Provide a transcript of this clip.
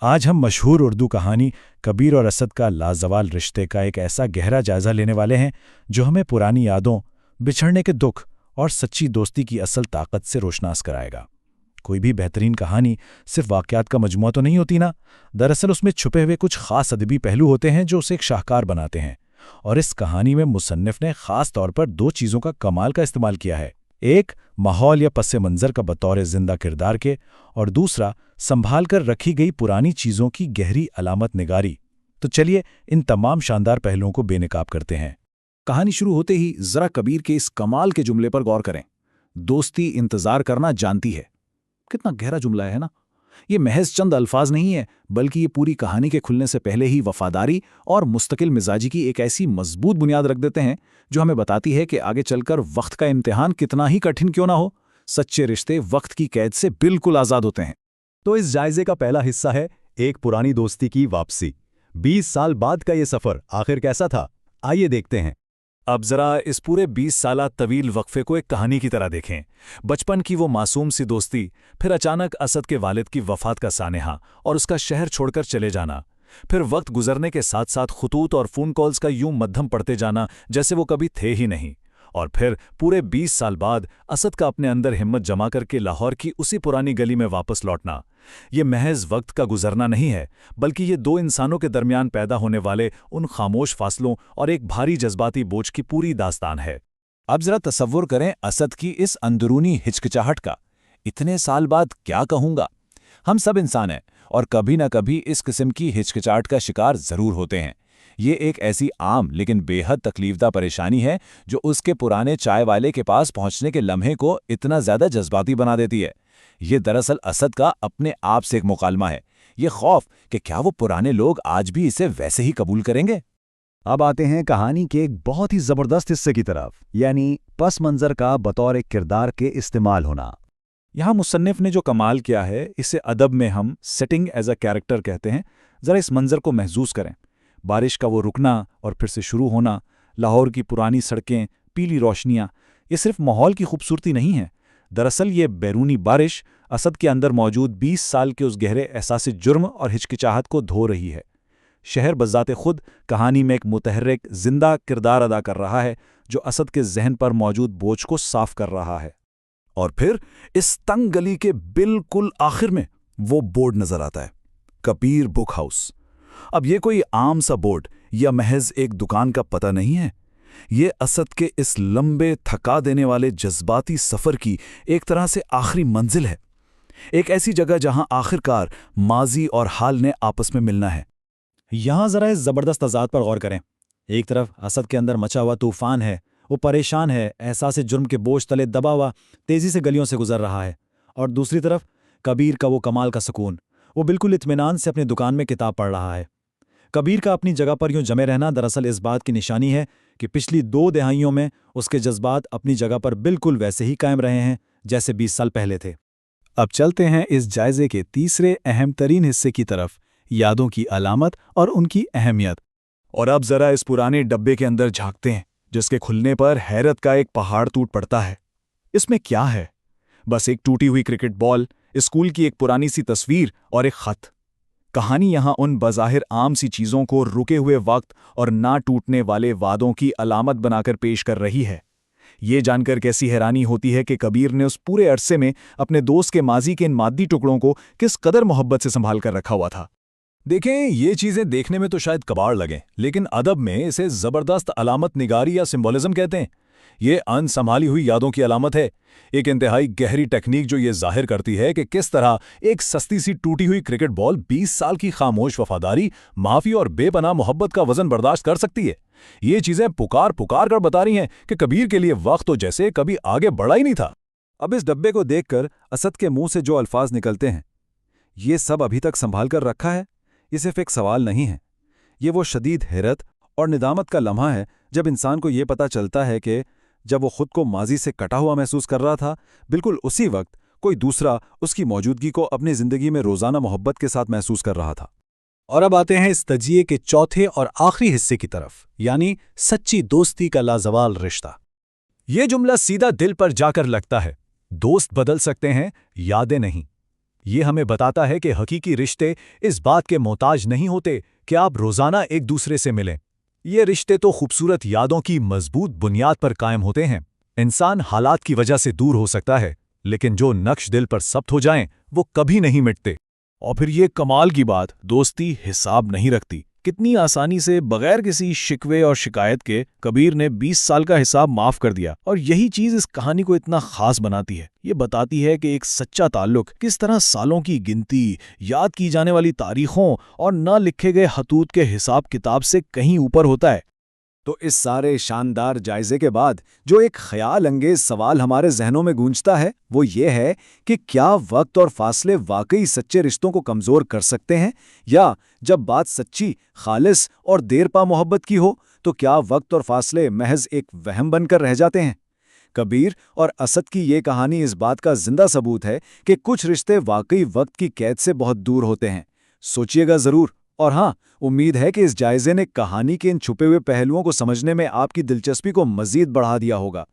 آج ہم مشہور اردو کہانی کبیر اور اسد کا لازوال رشتے کا ایک ایسا گہرا جائزہ لینے والے ہیں جو ہمیں پرانی یادوں، بچھڑنے کے دکھ اور سچی دوستی کی اصل طاقت سے روشناس کرائے گا۔ کوئی بھی بہترین کہانی صرف واقعات کا مجموعہ تو نہیں ہوتی نا، دراصل اس میں چھپے ہوئے کچھ خاص ادبی پہلو ہوتے ہیں جو اسے ایک شاہکار بناتے ہیں، اور اس کہانی میں مصنف نے خاص طور پر دو چیزوں کا کمال کا استعمال کیا ہے۔ ایک ماحول یا پس منظر کا بطور زندہ کردار کے، اور دوسرا سنبھال کر رکھی گئی پرانی چیزوں کی گہری علامت نگاری۔ تو چلیے ان تمام شاندار پہلوؤں کو بے نقاب کرتے ہیں۔ کہانی شروع ہوتے ہی ذرا کبیر کے اس کمال کے جملے پر غور کریں، دوستی انتظار کرنا جانتی ہے۔ کتنا گہرا جملہ ہے نا؟ یہ محض چند الفاظ نہیں ہے، بلکہ یہ پوری کہانی کے کھلنے سے پہلے ہی وفاداری اور مستقل مزاجی کی ایک ایسی مضبوط بنیاد رکھ دیتے ہیں جو ہمیں بتاتی ہے کہ آگے چل کر وقت کا امتحان کتنا ہی کٹھن کیوں نہ ہو، سچے رشتے وقت کی قید سے بالکل آزاد ہوتے ہیں۔ تو اس جائزے کا پہلا حصہ ہے ایک پرانی دوستی کی واپسی۔ 20 سال بعد کا یہ سفر آخر کیسا تھا؟ آئیے دیکھتے ہیں۔ اب ذرا اس پورے 20 سالہ طویل وقفے کو ایک کہانی کی طرح دیکھیں۔ بچپن کی وہ معصوم سی دوستی، پھر اچانک اسد کے والد کی وفات کا سانحہ اور اس کا شہر چھوڑ کر چلے جانا، پھر وقت گزرنے کے ساتھ ساتھ خطوط اور فون کالز کا یوں مدھم پڑتے جانا جیسے وہ کبھی تھے ہی نہیں، اور پھر پورے 20 سال بعد اسد کا اپنے اندر ہمت جما کر کے لاہور کی اسی پرانی گلی میں واپس لوٹنا۔ یہ محض وقت کا گزرنا نہیں ہے، بلکہ یہ دو انسانوں کے درمیان پیدا ہونے والے ان خاموش فاصلوں اور ایک بھاری جذباتی بوجھ کی پوری داستان ہے۔ اب ذرا تصور کریں اسد کی اس اندرونی ہچکچاہٹ کا، اتنے سال بعد کیا کہوں گا؟ ہم سب انسان ہیں اور کبھی نہ کبھی اس قسم کی ہچکچاہٹ کا شکار ضرور ہوتے ہیں۔ یہ ایک ایسی عام لیکن بے حد تکلیف دہ پریشانی ہے جو اس کے پرانے چائے والے کے پاس پہنچنے کے لمحے کو اتنا زیادہ جذباتی بنا دیتی ہے۔ یہ دراصل اسد کا اپنے آپ سے ایک مکالمہ ہے، یہ خوف کہ کیا وہ پرانے لوگ آج بھی اسے ویسے ہی قبول کریں گے۔ اب آتے ہیں کہانی کے ایک بہت ہی زبردست حصے کی طرف، یعنی پس منظر کا بطور ایک کردار کے استعمال ہونا۔ یہاں مصنف نے جو کمال کیا ہے اسے ادب میں ہم سیٹنگ ایز اے کیریکٹر کہتے ہیں۔ ذرا اس منظر کو محسوس کریں، بارش کا وہ رکنا اور پھر سے شروع ہونا، لاہور کی پرانی سڑکیں، پیلی روشنیاں، یہ صرف ماحول کی خوبصورتی نہیں ہے، دراصل یہ بیرونی بارش اسد کے اندر موجود 20 سال کے اس گہرے احساس جرم اور ہچکچاہٹ کو دھو رہی ہے۔ شہر بذات خود کہانی میں ایک متحرک زندہ کردار ادا کر رہا ہے جو اسد کے ذہن پر موجود بوجھ کو صاف کر رہا ہے۔ اور پھر اس تنگ گلی کے بالکل آخر میں وہ بورڈ نظر آتا ہے، کبیر بک ہاؤس۔ اب یہ کوئی عام سا بورڈ یا محض ایک دکان کا پتہ نہیں ہے، یہ اسد کے اس لمبے تھکا دینے والے جذباتی سفر کی ایک طرح سے آخری منزل ہے، ایک ایسی جگہ جہاں آخرکار ماضی اور حال نے آپس میں ملنا ہے۔ یہاں ذرا اس زبردست تضاد پر غور کریں۔ ایک طرف اسد کے اندر مچا ہوا طوفان ہے، وہ پریشان ہے، احساس جرم کے بوجھ تلے دبا ہوا تیزی سے گلیوں سے گزر رہا ہے، اور دوسری طرف کبیر کا وہ کمال کا سکون، وہ بالکل اطمینان سے اپنی دکان میں کتاب پڑھ رہا ہے۔ کبیر کا اپنی جگہ پر یوں جمے رہنا دراصل اس بات کی نشانی ہے کہ پچھلی 2 دہائیوں میں اس کے جذبات اپنی جگہ پر بالکل ویسے ہی قائم رہے ہیں جیسے 20 سال پہلے تھے۔ اب چلتے ہیں اس جائزے کے تیسرے اہم ترین حصے کی طرف، یادوں کی علامت اور ان کی اہمیت۔ اور اب ذرا اس پرانے ڈبے کے اندر جھانکتے ہیں جس کے کھلنے پر حیرت کا ایک پہاڑ ٹوٹ پڑتا ہے۔ اس میں کیا ہے؟ بس ایک ٹوٹی ہوئی کرکٹ بال، اسکول کی ایک پرانی سی تصویر اور ایک خط۔ کہانی یہاں ان بظاہر عام سی چیزوں کو رکے ہوئے وقت اور نہ ٹوٹنے والے وعدوں کی علامت بنا کر پیش کر رہی ہے۔ یہ جان کر کیسی حیرانی ہوتی ہے کہ کبیر نے اس پورے عرصے میں اپنے دوست کے ماضی کے ان مادی ٹکڑوں کو کس قدر محبت سے سنبھال کر رکھا ہوا تھا۔ دیکھیں، یہ چیزیں دیکھنے میں تو شاید کباڑ لگیں، لیکن ادب میں اسے زبردست علامت نگاری یا سمبولزم کہتے ہیں۔ یہ ان سنبھالی ہوئی یادوں کی علامت ہے، ایک انتہائی گہری ٹیکنیک جو یہ ظاہر کرتی ہے کہ کس طرح ایک سستی سی ٹوٹی ہوئی کرکٹ بال 20 سال کی خاموش وفاداری، معافی اور بے پناہ محبت کا وزن برداشت کر سکتی ہے۔ یہ چیزیں پکار پکار کر بتا رہی ہیں کہ کبیر کے لیے وقت تو جیسے کبھی آگے بڑھا ہی نہیں تھا۔ اب اس ڈبے کو دیکھ کر اسد کے منہ سے جو الفاظ نکلتے ہیں، یہ سب ابھی تک سنبھال کر رکھا ہے، یہ صرف ایک سوال نہیں ہے، یہ وہ شدید حیرت اور ندامت کا لمحہ ہے جب انسان کو یہ پتہ چلتا ہے کہ جب وہ خود کو ماضی سے کٹا ہوا محسوس کر رہا تھا، بالکل اسی وقت کوئی دوسرا اس کی موجودگی کو اپنی زندگی میں روزانہ محبت کے ساتھ محسوس کر رہا تھا۔ اور اب آتے ہیں اس تجزیے کے چوتھے اور آخری حصے کی طرف، یعنی سچی دوستی کا لازوال رشتہ۔ یہ جملہ سیدھا دل پر جا کر لگتا ہے، دوست بدل سکتے ہیں، یادیں نہیں۔ یہ ہمیں بتاتا ہے کہ حقیقی رشتے اس بات کے محتاج نہیں ہوتے کہ آپ روزانہ ایک دوسرے سے ملیں۔ یہ رشتے تو خوبصورت یادوں کی مضبوط بنیاد پر قائم ہوتے ہیں۔ انسان حالات کی وجہ سے دور ہو سکتا ہے، لیکن جو نقش دل پر ثبت ہو جائیں وہ کبھی نہیں مٹتے۔ اور پھر یہ کمال کی بات، دوستی حساب نہیں رکھتی۔ کتنی آسانی سے بغیر کسی شکوے اور شکایت کے کبیر نے 20 سال کا حساب معاف کر دیا، اور یہی چیز اس کہانی کو اتنا خاص بناتی ہے۔ یہ بتاتی ہے کہ ایک سچا تعلق کس طرح سالوں کی گنتی، یاد کی جانے والی تاریخوں اور نہ لکھے گئے خطوط کے حساب کتاب سے کہیں اوپر ہوتا ہے۔ تو اس سارے شاندار جائزے کے بعد جو ایک خیال انگیز سوال ہمارے ذہنوں میں گونجتا ہے وہ یہ ہے کہ کیا وقت اور فاصلے واقعی سچے رشتوں کو کمزور کر سکتے ہیں، یا جب بات سچی، خالص اور دیر پا محبت کی ہو تو کیا وقت اور فاصلے محض ایک وہم بن کر رہ جاتے ہیں؟ کبیر اور اسد کی یہ کہانی اس بات کا زندہ ثبوت ہے کہ کچھ رشتے واقعی وقت کی قید سے بہت دور ہوتے ہیں۔ سوچئے گا ضرور، اور ہاں، امید ہے کہ اس جائزے نے کہانی کے ان چھپے ہوئے پہلوؤں کو سمجھنے میں آپ کی دلچسپی کو مزید بڑھا دیا ہوگا۔